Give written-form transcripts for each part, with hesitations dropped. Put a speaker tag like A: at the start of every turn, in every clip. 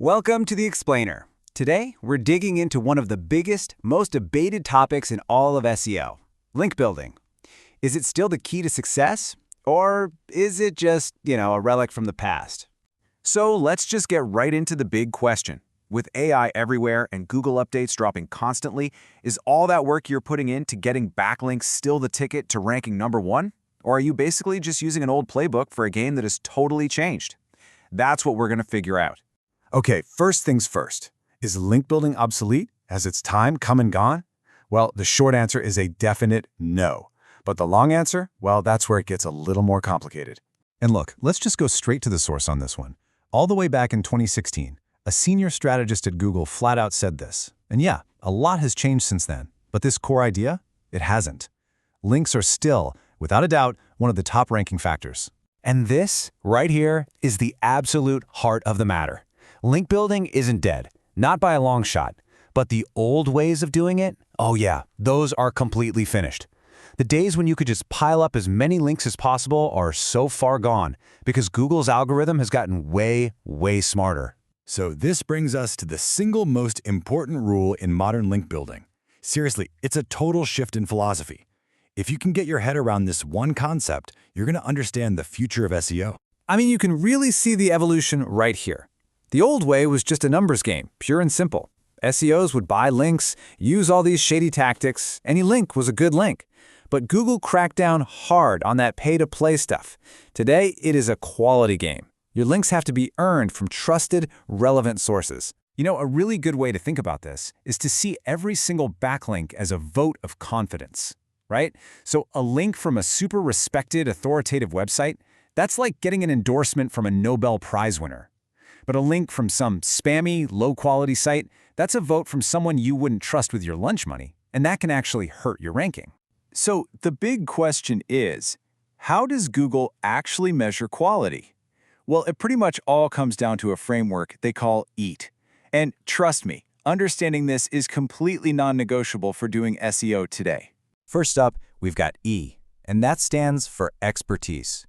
A: Welcome to The Explainer. Today, we're digging into one of the biggest, most debated topics in all of SEO, link building. Is it still the key to success? Or is it just, a relic from the past?
B: So let's just get right into the big question. With AI everywhere and Google updates dropping constantly, is all that work you're putting into getting backlinks still the ticket to ranking #1? Or are you basically just using an old playbook for a game that has totally changed? That's what we're going to figure out.
C: Okay, first things first. Is link building obsolete? Has its time come and gone? Well, the short answer is a definite no. But the long answer, well, that's where it gets a little more complicated. And look, let's just go straight to the source on this one. All the way back in 2016, a senior strategist at Google flat out said this. And yeah, a lot has changed since then. But this core idea, it hasn't. Links are still, without a doubt, one of the top ranking factors.
A: And this, right here, is the absolute heart of the matter. Link building isn't dead, not by a long shot. But the old ways of doing it, oh yeah, those are completely finished. The days when you could just pile up as many links as possible are so far gone because Google's algorithm has gotten way, way smarter.
C: So this brings us to the single most important rule in modern link building. Seriously, it's a total shift in philosophy. If you can get your head around this one concept, you're going to understand the future of SEO.
A: I mean, you can really see the evolution right here. The old way was just a numbers game, pure and simple. SEOs would buy links, use all these shady tactics. Any link was a good link. But Google cracked down hard on that pay-to-play stuff. Today, it is a quality game. Your links have to be earned from trusted, relevant sources. A really good way to think about this is to see every single backlink as a vote of confidence, right? So a link from a super respected, authoritative website, that's like getting an endorsement from a Nobel Prize winner. But a link from some spammy, low-quality site, that's a vote from someone you wouldn't trust with your lunch money, and that can actually hurt your ranking.
B: So the big question is, how does Google actually measure quality? Well, it pretty much all comes down to a framework they call EAT. And trust me, understanding this is completely non-negotiable for doing SEO today.
A: First up, we've got E, and that stands for expertise.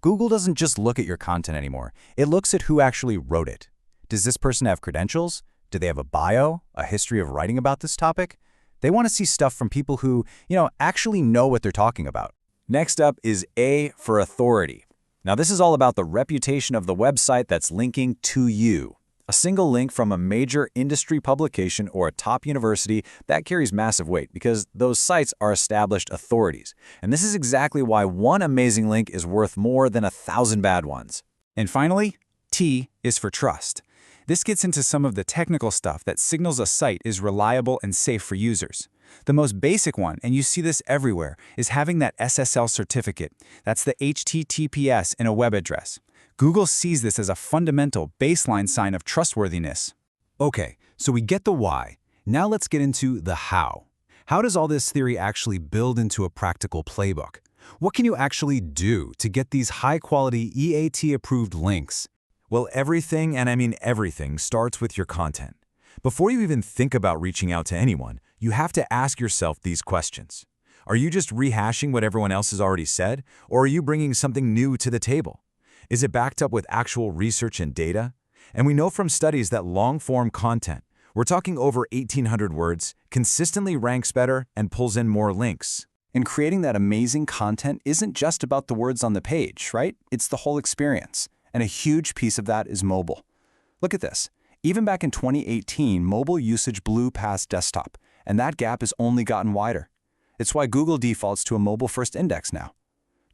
A: Google doesn't just look at your content anymore. It looks at who actually wrote it. Does this person have credentials? Do they have a bio, a history of writing about this topic? They want to see stuff from people who, actually know what they're talking about.
B: Next up is A for authority. Now, this is all about the reputation of the website that's linking to you. A single link from a major industry publication or a top university, that carries massive weight because those sites are established authorities. And this is exactly why one amazing link is worth more than 1,000 bad ones.
A: And finally, T is for trust. This gets into some of the technical stuff that signals a site is reliable and safe for users. The most basic one, and you see this everywhere, is having that SSL certificate. That's the HTTPS in a web address. Google sees this as a fundamental baseline sign of trustworthiness. Okay, so we get the why. Now let's get into the how. How does all this theory actually build into a practical playbook? What can you actually do to get these high-quality EAT-approved links?
B: Well, everything, and I mean everything, starts with your content. Before you even think about reaching out to anyone, you have to ask yourself these questions. Are you just rehashing what everyone else has already said, or are you bringing something new to the table? Is it backed up with actual research and data? And we know from studies that long-form content, we're talking over 1,800 words, consistently ranks better and pulls in more links.
A: And creating that amazing content isn't just about the words on the page, right? It's the whole experience. And a huge piece of that is mobile. Look at this. Even back in 2018, mobile usage blew past desktop, and that gap has only gotten wider. It's why Google defaults to a mobile-first index now.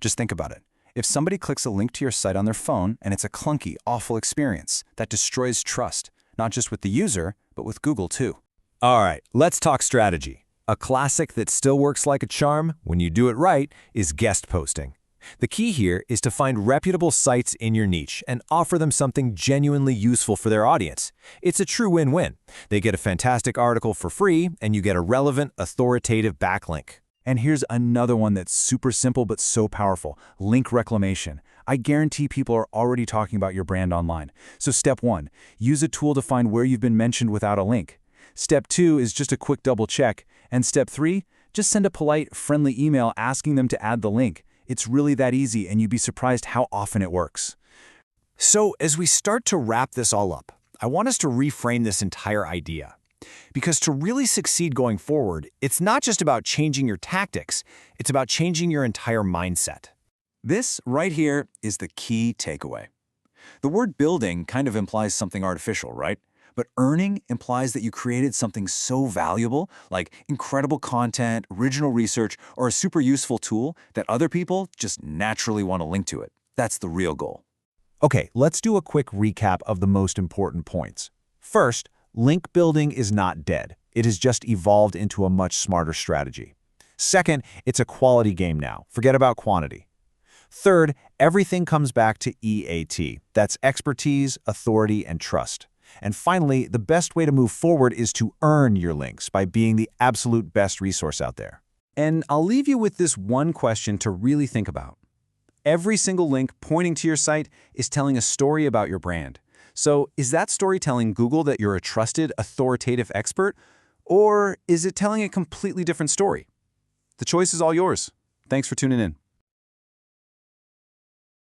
A: Just think about it. If somebody clicks a link to your site on their phone and it's a clunky, awful experience, that destroys trust, not just with the user, but with Google too.
B: All right, let's talk strategy. A classic that still works like a charm when you do it right is guest posting. The key here is to find reputable sites in your niche and offer them something genuinely useful for their audience. It's a true win-win. They get a fantastic article for free, and you get a relevant, authoritative backlink.
A: And here's another one that's super simple but so powerful, link reclamation. I guarantee people are already talking about your brand online. So step 1, use a tool to find where you've been mentioned without a link. Step 2 is just a quick double check. And step 3, just send a polite, friendly email asking them to add the link. It's really that easy, and you'd be surprised how often it works. So as we start to wrap this all up, I want us to reframe this entire idea. Because to really succeed going forward, it's not just about changing your tactics, it's about changing your entire mindset.
B: This right here is the key takeaway. The word building kind of implies something artificial, right? But earning implies that you created something so valuable, like incredible content, original research, or a super useful tool that other people just naturally want to link to it. That's the real goal.
C: Okay, let's do a quick recap of the most important points. First, link building is not dead. It has just evolved into a much smarter strategy. Second, it's a quality game now. Forget about quantity. Third, everything comes back to EAT. That's expertise, authority, and trust. And finally, the best way to move forward is to earn your links by being the absolute best resource out there.
A: And I'll leave you with this one question to really think about. Every single link pointing to your site is telling a story about your brand. So is that story telling Google that you're a trusted, authoritative expert? Or is it telling a completely different story? The choice is all yours. Thanks for tuning in.